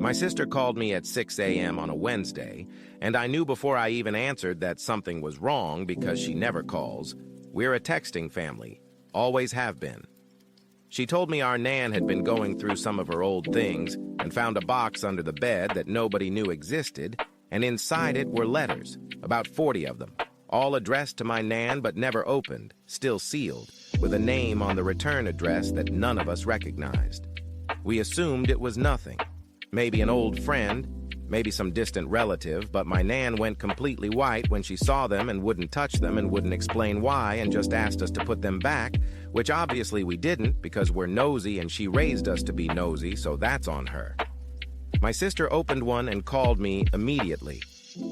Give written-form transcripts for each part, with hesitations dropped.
My sister called me at 6 a.m. on a Wednesday, and I knew before I even answered that something was wrong because she never calls. We're a texting family, always have been. She told me our Nan had been going through some of her old things and found a box under the bed that nobody knew existed, and inside it were letters, about 40 of them, all addressed to my Nan but never opened, still sealed, with a name on the return address that none of us recognized. We assumed it was nothing. Maybe an old friend, maybe some distant relative, but my Nan went completely white when she saw them and wouldn't touch them and wouldn't explain why and just asked us to put them back, which obviously we didn't because we're nosy and she raised us to be nosy, so that's on her. My sister opened one and called me immediately.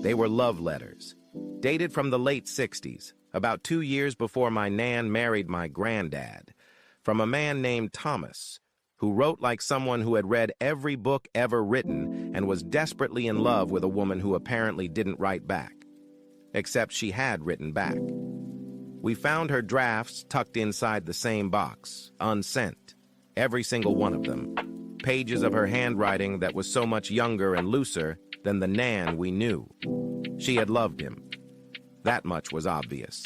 They were love letters, dated from the late 60s, about 2 years before my Nan married my granddad, from a man named Thomas, who wrote like someone who had read every book ever written and was desperately in love with a woman who apparently didn't write back. Except she had written back. We found her drafts tucked inside the same box, unsent, every single one of them. Pages of her handwriting that was so much younger and looser than the Nan we knew. She had loved him. That much was obvious.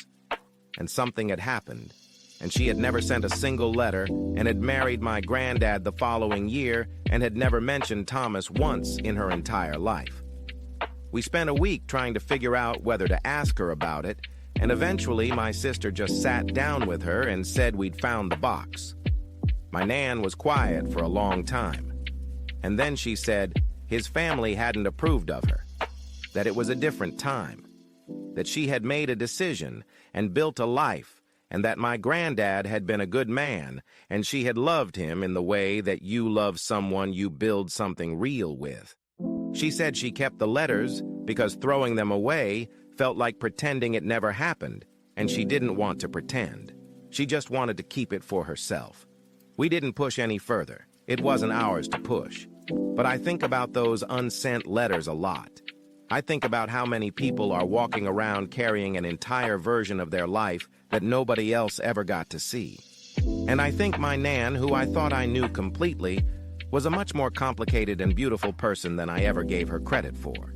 And something had happened, and she had never sent a single letter and had married my granddad the following year and had never mentioned Thomas once in her entire life. We spent a week trying to figure out whether to ask her about it, and eventually my sister just sat down with her and said we'd found the box. My Nan was quiet for a long time, and then she said his family hadn't approved of her, that it was a different time, that she had made a decision and built a life, and that my granddad had been a good man, and she had loved him in the way that you love someone you build something real with. She said she kept the letters because throwing them away felt like pretending it never happened, and she didn't want to pretend. She just wanted to keep it for herself. We didn't push any further. It wasn't ours to push. But I think about those unsent letters a lot. I think about how many people are walking around carrying an entire version of their life that nobody else ever got to see. And I think my Nan, who I thought I knew completely, was a much more complicated and beautiful person than I ever gave her credit for.